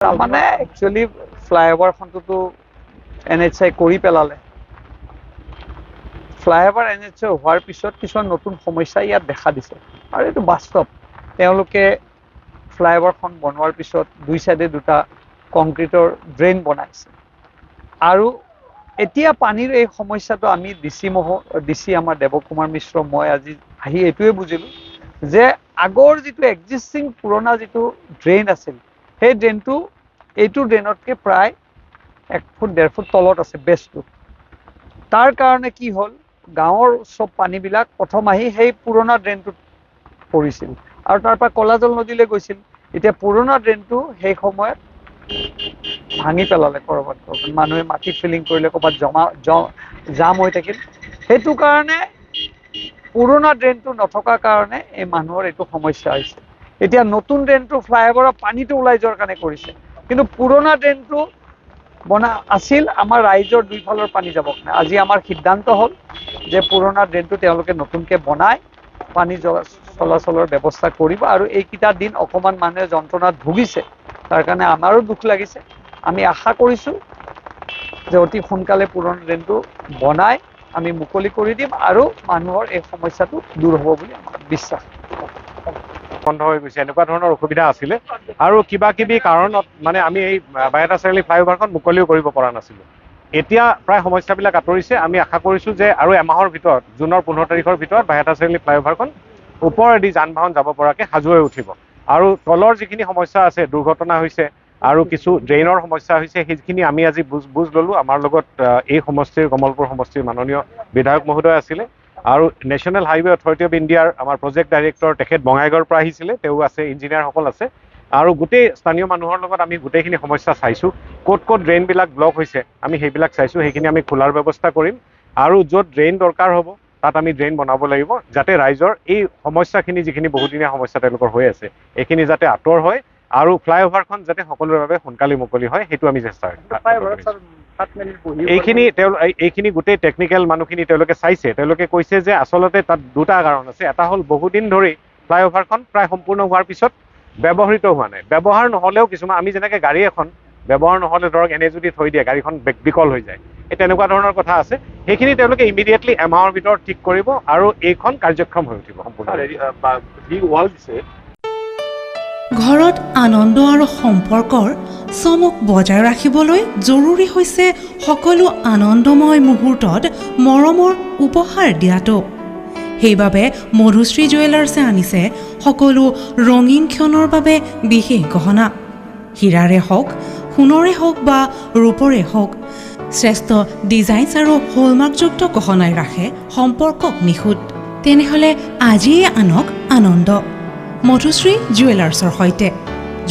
মানে actually ফ্লাইওভাৰখনটো NHI কৰি পেলালে ফ্লাইওভাৰ NHI হোৱাৰ পিছত কিছুমান নতুন সমস্যা ইয়াত দেখা দিছে আৰু এইটো বাস্তৱ তেওঁলোকে ফ্লাইওভাৰখন বনোৱাৰ পিছত দুই সাইডে দুটা কংক্ৰিটৰ ড্ৰেইন বনাইছে আৰু এতিয়া পানীৰ এই সমস্যাটো আমি ডিসি আমাৰ দেৱকুমাৰ মিশ্ৰ মই আজি আহি এইটোৱে বুজিলো যে আগৰ যিটো এক্সিস্টিং পুৰণা যিটো ড্ৰেইন আছিল সেই ড্ৰেইনটো এইটো ড্ৰেইনতকে প্ৰায় 1 ফুট 1.5 ফুট তলত আছে বেছটো তাৰ কাৰণে কি হ'ল গাঁৱৰ সব পানীবিলাক প্ৰথম আহি সেই পুৰণা ড্ৰেইনটোত পৰিছিল আৰু তাৰ পৰা কলাজল নদীলৈ গৈছিল এতিয়া পুৰণা ড্ৰেইনটো সেই সময়ত ভাঙি পেলালে কৰবাত মানুহে মাটি ফিলিং কৰিলে কৰবাত জাম হৈ থাকিল সেইটো কাৰণে পুৰণা ড্ৰেইনটো নথকাৰ কাৰণে এই মানুহৰ এইটো সমস্যা হৈছে এতিয়া নতুন ড্ৰেইনটো ফ্লাইওভাৰৰ পানীটো ওলাই যোৱাৰ কাৰণে কৰিছে কিন্তু পুৰণা ড্ৰেইনটো বনা আছিল আমাৰ ৰাইজৰ দুইফালৰ পানী যাব কাৰণে আজি আমাৰ সিদ্ধান্ত হ'ল যে পুৰণা ড্ৰেইনটো তেওঁলোকে নতুনকে বনাই পানী চলাচলৰ ব্যৱস্থা কৰিব আৰু এইকিটা দিন অকমান মানুহে যন্ত্ৰণাত ভুগিছে তাৰ কাৰণে আমাৰো দুখ লাগিছে আমি আশা কৰিছো যে অতি সোনকালে পুৰণা ড্ৰেইনটো বনাই আমি মুকলি কৰি দিম আৰু মানুহৰ এই সমস্যাটো দূৰ হ'ব বুলি আমাৰ বিশ্বাস বন্ধ হৈ গৈছে এনেকুৱা ধৰণৰ অসুবিধা আছিল আৰু কিবা কিবি কাৰণত মানে আমি এই বাইহাটা চাৰিআলি ফ্লাইওভাৰখন মুকলিও কৰিব পৰা নাছিলো এতিয়া প্ৰায় সমস্যাবিলাক আঁতৰিছে আমি আশা কৰিছো যে আৰু এমাহৰ ভিতৰত জুনৰ 15 তাৰিখৰ ভিতৰত বাইহাটা চাৰিআলি ফ্লাইওভাৰখন ওপৰেদি যান-বাহন যাব পৰাকে সাজু হৈ উঠিব আৰু তলৰ যিখিনি সমস্যা আছে দুৰ্ঘটনা হৈছে আৰু কিছু ড্ৰেইনৰ সমস্যা হৈছে সেইখিনি আমি আজি বুজ ললো আমাৰ লগত এই সমষ্টিৰ কমলপুৰ সমষ্টিৰ মাননীয় বিধায়ক মহোদয় আছিল আৰু নেশ্যনেল হাইৱে অথৰিটি অফ ইণ্ডিয়াৰ আমাৰ প্ৰজেক্ট ডাইৰেক্টৰ তেখেত বঙাইগাঁৱৰ পৰা আহিছিল তেওঁ আছে ইঞ্জিনিয়াৰসকল আছে আৰু গোটেই স্থানীয় মানুহৰ লগত আমি গোটেইখিনি সমস্যা চাইছো ক'ত ড্ৰেইনবিলাক ব্লক হৈছে আমি সেইবিলাক চাইছো সেইখিনি আমি খোলাৰ ব্যৱস্থা কৰিম আৰু য'ত ড্ৰেইন দৰকাৰ হ'ব তাত আমি ড্ৰেইন বনাব লাগিব যাতে ৰাইজৰ এই সমস্যাখিনি যিখিনি বহুদিনীয়া সমস্যা তেওঁলোকৰ হৈ আছে এইখিনি যাতে আঁতৰ হয় আৰু ফ্লাইওভাৰখন যাতে সকলোৰে বাবে সোনকালে মুকলি হয় সেইটো আমি চেষ্টা এইখিনি গোটেই টেকনিকেল মানুহখিনি তেওঁলোকে চাইছে তেওঁলোকে কৈছে যে আচলতে তাত দুটা কাৰণ আছে এটা হ'ল বহুদিন ধৰি ফ্লাইওভাৰখন প্ৰায় সম্পূৰ্ণ হোৱাৰ পিছত ব্যৱহৃত হোৱা নাই ব্যৱহাৰ নহ'লেও কিছুমান আমি যেনেকৈ গাড়ী এখন ব্যৱহাৰ নহ'লে ধৰক এনে যদি থৈ দিয়ে গাড়ীখন বিকল হৈ যায় এই তেনেকুৱা ধৰণৰ কথা আছে সেইখিনি তেওঁলোকে ইমিডিয়েটলি এমাহৰ ভিতৰত ঠিক কৰিব আৰু এইখন কাৰ্যক্ষম হৈ উঠিব সম্পূৰ্ণ ঘৰত আনন্দ আৰু সম্পৰ্কৰ চমক বজাই ৰাখিবলৈ জৰুৰী হৈছে সকলো আনন্দময় মুহূৰ্তত মৰমৰ উপহাৰ দিয়াটো সেইবাবে মধুশ্ৰী জুৱেলাৰ্ছে আনিছে সকলো ৰঙীন ক্ষণৰ বাবে বিশেষ গহনা হীৰাৰে হওক সোণৰে হওক বা ৰূপৰে হওক শ্ৰেষ্ঠ ডিজাইনছ আৰু হলমাৰ্কযুক্ত গহনাই ৰাখে সম্পৰ্কক নিখুঁত তেনেহ'লে আজিয়ে আনক আনন্দ মধুশ্ৰী জুৱেলাৰ্ছৰ সৈতে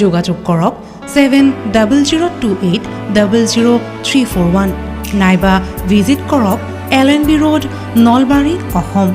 যোগাযোগ কৰক 7002800341 নাইবা ভিজিট কৰক LNB ৰোড নলবাৰী অসম